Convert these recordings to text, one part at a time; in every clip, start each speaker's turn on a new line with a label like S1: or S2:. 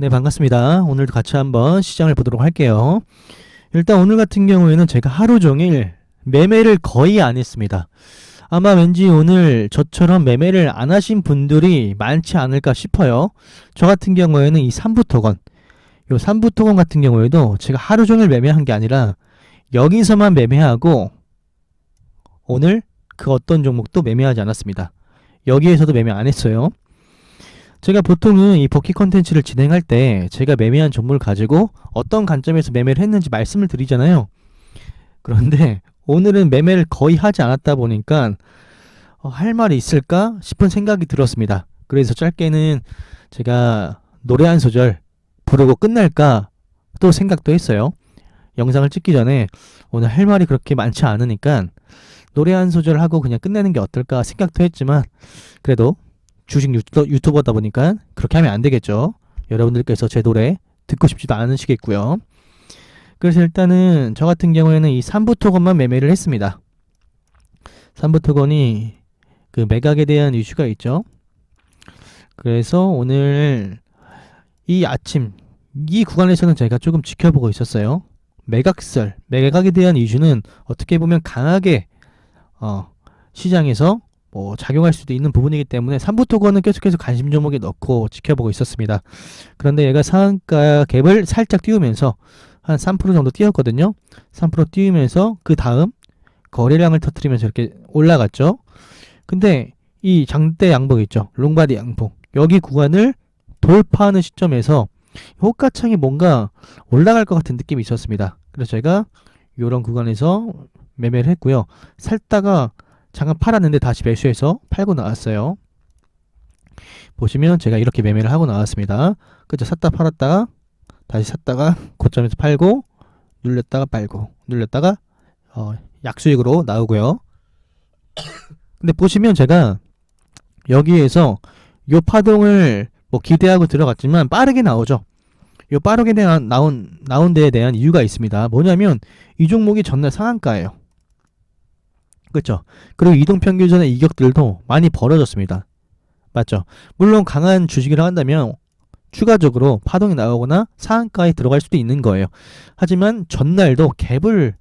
S1: 네, 반갑습니다. 오늘도 같이 한번 시장을 보도록 할게요. 일단 오늘 같은 경우에는 제가 하루 종일 매매를 거의 안 했습니다. 아마 왠지 오늘 저처럼 매매를 안 하신 분들이 많지 않을까 싶어요. 저 같은 경우에는 이 삼부토건, 요 삼부토건 같은 경우에도 제가 하루 종일 매매한 게 아니라 여기서만 매매하고 오늘 그 어떤 종목도 매매하지 않았습니다. 여기에서도 매매 안 했어요. 제가 보통은 이 복귀 컨텐츠를 진행할 때 제가 매매한 종목을 가지고 어떤 관점에서 매매를 했는지 말씀을 드리잖아요. 그런데 오늘은 매매를 거의 하지 않았다 보니까 할 말이 있을까 싶은 생각이 들었습니다. 그래서 짧게는 제가 노래 한 소절 부르고 끝날까 또 생각도 했어요. 영상을 찍기 전에 오늘 할 말이 그렇게 많지 않으니까 노래 한 소절 하고 그냥 끝내는 게 어떨까 생각도 했지만 그래도 주식 유튜버다 보니까 그렇게 하면 안 되겠죠. 여러분들께서 제 노래 듣고 싶지도 않으시겠고요. 그래서 일단은 저 같은 경우에는 이 삼부토건만 매매를 했습니다. 삼부토건이 그 매각에 대한 이슈가 있죠. 그래서 오늘 이 아침 이 구간에서는 제가 조금 지켜보고 있었어요. 매각에 대한 이슈는 어떻게 보면 강하게 시장에서 작용할 수도 있는 부분이기 때문에 삼부토건은 계속해서 관심 종목에 넣고 지켜보고 있었습니다. 그런데 얘가 상한가 갭을 살짝 띄우면서 한 3% 정도 띄었거든요. 3% 띄우면서 그 다음 거래량을 터뜨리면서 이렇게 올라갔죠. 근데 이 장대 양봉 있죠. 롱바디 양봉. 여기 구간을 돌파하는 시점에서 호가창이 뭔가 올라갈 것 같은 느낌이 있었습니다. 그래서 제가 이런 구간에서 매매를 했고요. 살다가 잠깐 팔았는데 다시 매수해서 팔고 나왔어요. 보시면 제가 이렇게 매매를 하고 나왔습니다. 그죠? 샀다 팔았다가 다시 샀다가 고점에서 팔고 눌렸다가 팔고 눌렸다가 약수익으로 나오고요. 근데 보시면 제가 여기에서 요 파동을 기대하고 들어갔지만 빠르게 나오죠. 요 빠르게 나온 데에 대한 이유가 있습니다. 뭐냐면 이 종목이 전날 상한가예요. 그렇죠. 그리고 이동평균선의 이격들도 많이 벌어졌습니다. 맞죠? 물론 강한 주식이라 한다면 추가적으로 파동이 나오거나 상한가에 들어갈 수도 있는 거예요. 하지만 전날도 갭을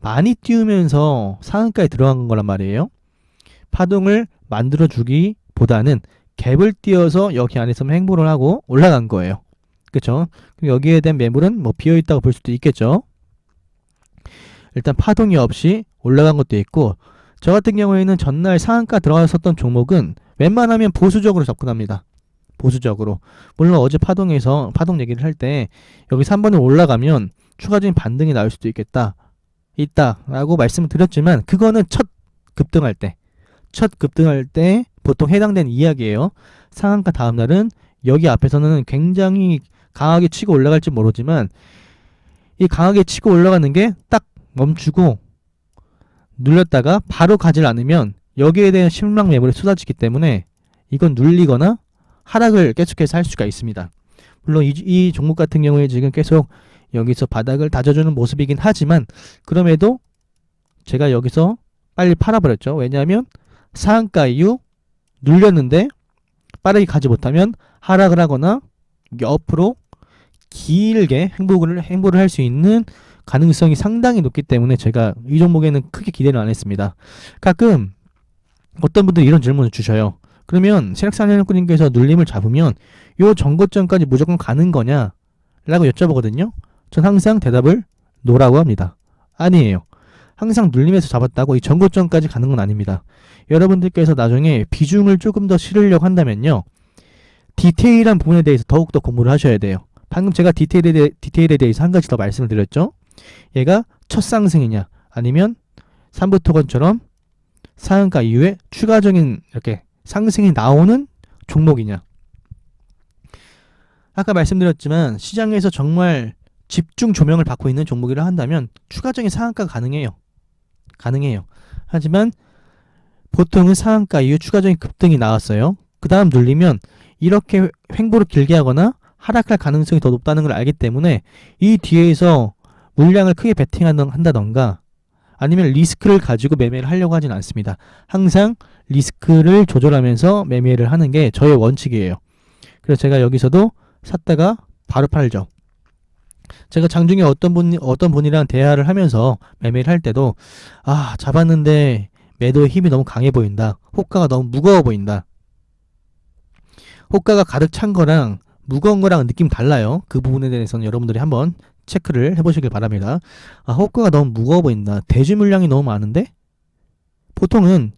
S1: 많이 띄우면서 상한가에 들어간 거란 말이에요. 파동을 만들어주기보다는 갭을 띄워서 여기 안에서 행보를 하고 올라간 거예요. 그렇죠? 그럼 여기에 대한 매물은 비어있다고 볼 수도 있겠죠. 일단 파동이 없이 올라간 것도 있고, 저 같은 경우에는 전날 상한가 들어갔었던 종목은 웬만하면 보수적으로 접근합니다. 보수적으로. 물론 어제 파동 얘기를 할 때 여기서 한 번에 올라가면 추가적인 반등이 나올 수도 있다라고 말씀을 드렸지만 그거는 첫 급등할 때 보통 해당되는 이야기예요. 상한가 다음 날은 여기 앞에서는 굉장히 강하게 치고 올라갈지 모르지만 이 강하게 치고 올라가는 게 딱 멈추고 눌렸다가 바로 가지 않으면 여기에 대한 실망 매물이 쏟아지기 때문에 이건 눌리거나 하락을 계속해서 할 수가 있습니다. 물론 이 종목 같은 경우에 지금 계속 여기서 바닥을 다져주는 모습이긴 하지만 그럼에도 제가 여기서 빨리 팔아버렸죠. 왜냐하면 상한가 이후 눌렸는데 빠르게 가지 못하면 하락을 하거나 옆으로 길게 행보를 할 수 있는 가능성이 상당히 높기 때문에 제가 이 종목에는 크게 기대를 안 했습니다. 가끔 어떤 분들이 이런 질문을 주셔요. 그러면 세력사냥꾼님께서 눌림을 잡으면 요 전고점까지 무조건 가는 거냐? 라고 여쭤보거든요. 전 항상 대답을 노라고 합니다. 아니에요. 항상 눌림에서 잡았다고 이 전고점까지 가는 건 아닙니다. 여러분들께서 나중에 비중을 조금 더 실으려고 한다면요. 디테일한 부분에 대해서 더욱더 공부를 하셔야 돼요. 방금 제가 디테일에 대해서 한 가지 더 말씀을 드렸죠. 얘가 첫 상승이냐 아니면 삼부토건처럼 상한가 이후에 추가적인 이렇게 상승이 나오는 종목이냐. 아까 말씀드렸지만 시장에서 정말 집중 조명을 받고 있는 종목이라 한다면 추가적인 상한가가 가능해요. 하지만 보통은 상한가 이후 추가적인 급등이 나왔어요. 그 다음 눌리면 이렇게 횡보를 길게 하거나 하락할 가능성이 더 높다는 걸 알기 때문에 이 뒤에서 물량을 크게 베팅한다던가 아니면 리스크를 가지고 매매를 하려고 하진 않습니다. 항상 리스크를 조절하면서 매매를 하는 게 저의 원칙이에요. 그래서 제가 여기서도 샀다가 바로 팔죠. 제가 장중에 어떤 분이랑 대화를 하면서 매매를 할 때도 잡았는데 매도의 힘이 너무 강해 보인다. 호가가 너무 무거워 보인다. 호가가 가득 찬 거랑 무거운 거랑 느낌 달라요. 그 부분에 대해서는 여러분들이 한번 체크를 해보시길 바랍니다. 호가가 너무 무거워 보인다. 대지 물량이 너무 많은데? 보통은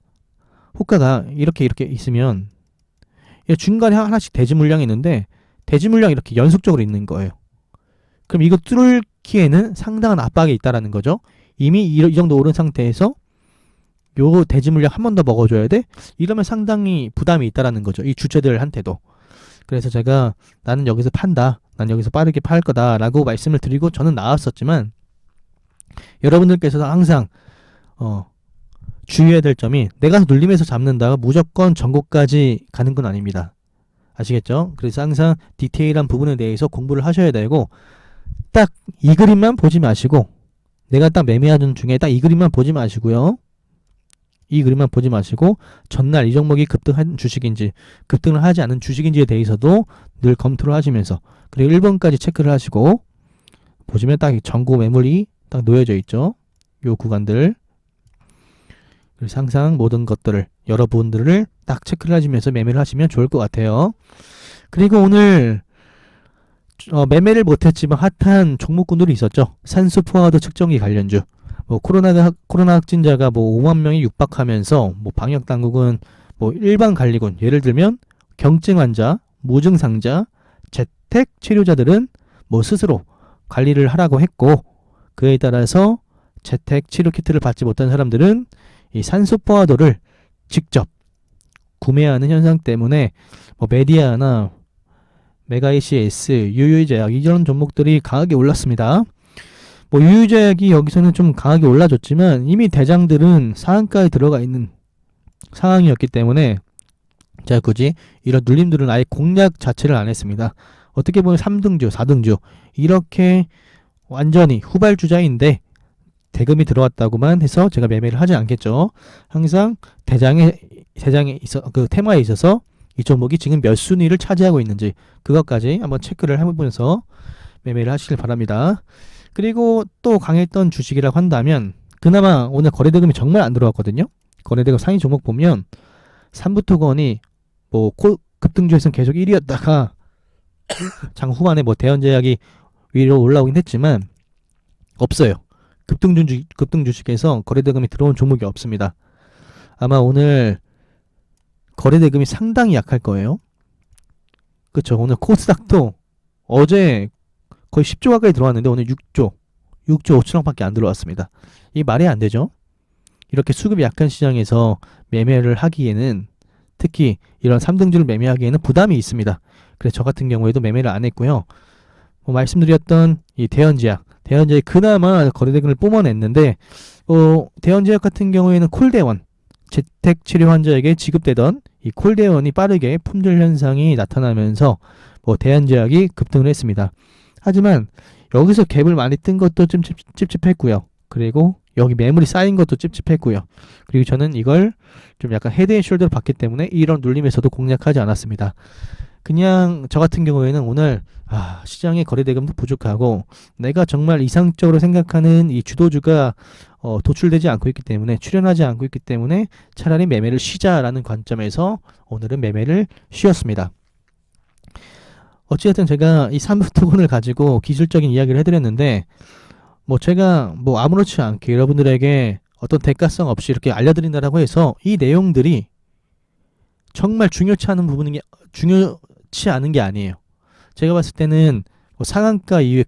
S1: 호가가 이렇게 있으면 중간에 하나씩 대지 물량이 있는데 대지 물량이 이렇게 연속적으로 있는 거예요. 그럼 이거 뚫기에는 상당한 압박이 있다라는 거죠. 이미 이 정도 오른 상태에서 요 대지 물량 한 번 더 먹어줘야 돼? 이러면 상당히 부담이 있다라는 거죠. 이 주체들한테도. 그래서 제가 나는 여기서 판다. 난 여기서 빠르게 팔 거다. 라고 말씀을 드리고 저는 나왔었지만 여러분들께서도 항상 주의해야 될 점이 내가 눌림에서 잡는다가 무조건 전고까지 가는 건 아닙니다. 아시겠죠? 그래서 항상 디테일한 부분에 대해서 공부를 하셔야 되고 딱 이 그림만 보지 마시고 내가 딱 매매하는 중에 딱 이 그림만 보지 마시고요. 이 그림만 보지 마시고 전날 이 종목이 급등한 주식인지 급등을 하지 않은 주식인지에 대해서도 늘 검토를 하시면서 그리고 1번까지 체크를 하시고 보시면 딱 전고 매물이 딱 놓여져 있죠. 요 구간들. 그래서 항상 모든 것들을 여러분들을 딱 체크를 하시면서 매매를 하시면 좋을 것 같아요. 그리고 오늘 매매를 못했지만 핫한 종목군들이 있었죠. 산수포화도 측정기 관련주. 코로나 확진자가 5만 명이 육박하면서 방역 당국은 일반 관리군, 예를 들면 경증 환자, 무증상자, 재택 치료자들은 스스로 관리를 하라고 했고 그에 따라서 재택 치료 키트를 받지 못한 사람들은 이 산소포화도를 직접 구매하는 현상 때문에 메디아나 메가이시에스, 유유제약 이런 종목들이 강하게 올랐습니다. 유유제약이 여기서는 좀 강하게 올라줬지만 이미 대장들은 상한가에 들어가 있는 상황이었기 때문에 제가 굳이 이런 눌림들은 아예 공략 자체를 안 했습니다. 어떻게 보면 3등주, 4등주 이렇게 완전히 후발주자인데 대금이 들어왔다고만 해서 제가 매매를 하지 않겠죠. 항상 대장에 있어 그 테마에 있어서 이 종목이 지금 몇 순위를 차지하고 있는지 그것까지 한번 체크를 해보면서 매매를 하시길 바랍니다. 그리고 또 강했던 주식이라고 한다면 그나마 오늘 거래대금이 정말 안 들어왔거든요. 거래대금 상위 종목 보면 삼부토건이 급등주에서는 계속 1위였다가 장 후반에 대연제약이 위로 올라오긴 했지만 없어요. 급등 주식에서 거래대금이 들어온 종목이 없습니다. 아마 오늘 거래대금이 상당히 약할 거예요. 그쵸. 오늘 코스닥도 어제 거의 10조 가까이 들어왔는데 오늘 6조 5천억밖에 안 들어왔습니다. 이 말이 안 되죠. 이렇게 수급이 약한 시장에서 매매를 하기에는 특히 이런 3등주를 매매하기에는 부담이 있습니다. 그래서 저 같은 경우에도 매매를 안 했고요. 말씀드렸던 이 대연제약이 그나마 거래대금을 뿜어냈는데 대연제약 같은 경우에는 콜대원 재택치료 환자에게 지급되던 이 콜대원이 빠르게 품절 현상이 나타나면서 대연제약이 급등을 했습니다. 하지만 여기서 갭을 많이 뜬 것도 좀 찝찝했고요. 그리고 여기 매물이 쌓인 것도 찝찝했고요. 그리고 저는 이걸 좀 약간 헤드앤숄더로 봤기 때문에 이런 눌림에서도 공략하지 않았습니다. 그냥 저 같은 경우에는 오늘 시장의 거래대금도 부족하고 내가 정말 이상적으로 생각하는 이 주도주가 도출되지 않고 있기 때문에 출현하지 않고 있기 때문에 차라리 매매를 쉬자라는 관점에서 오늘은 매매를 쉬었습니다. 어찌됐든 제가 이 삼부토건을 가지고 기술적인 이야기를 해드렸는데 제가 아무렇지 않게 여러분들에게 어떤 대가성 없이 이렇게 알려드린다라고 해서 이 내용들이 정말 중요치 않은 게 아니에요. 제가 봤을 때는 상한가 이후에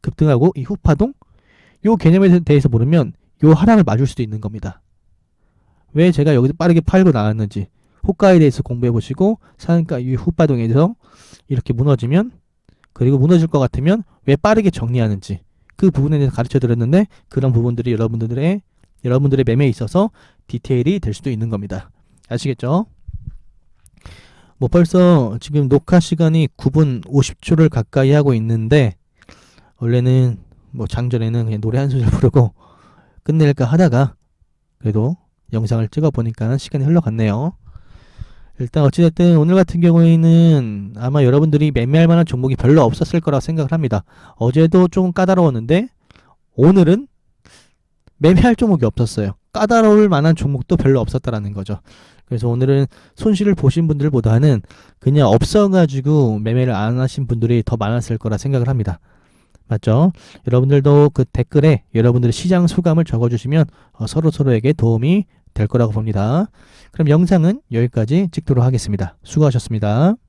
S1: 급등하고 이 후파동 요 개념에 대해서 모르면 요 하락을 맞을 수도 있는 겁니다. 왜 제가 여기서 빠르게 팔고 나왔는지 호가에 대해서 공부해 보시고 상한가 이후에 후파동에 대해서 이렇게 무너지면 그리고 무너질 것 같으면 왜 빠르게 정리하는지 그 부분에 대해서 가르쳐 드렸는데 그런 부분들이 여러분들의 매매에 있어서 디테일이 될 수도 있는 겁니다. 아시겠죠? 벌써 지금 녹화 시간이 9분 50초를 가까이 하고 있는데 원래는 장전에는 그냥 노래 한 소절 부르고 끝낼까 하다가 그래도 영상을 찍어 보니까 시간이 흘러갔네요. 일단 어찌됐든 오늘 같은 경우에는 아마 여러분들이 매매할 만한 종목이 별로 없었을 거라고 생각을 합니다. 어제도 좀 까다로웠는데 오늘은 매매할 종목이 없었어요. 까다로울 만한 종목도 별로 없었다라는 거죠. 그래서 오늘은 손실을 보신 분들보다는 그냥 없어가지고 매매를 안 하신 분들이 더 많았을 거라 생각을 합니다. 맞죠? 여러분들도 그 댓글에 여러분들의 시장 소감을 적어주시면 서로서로에게 도움이 될 거라고 봅니다. 그럼 영상은 여기까지 찍도록 하겠습니다. 수고하셨습니다.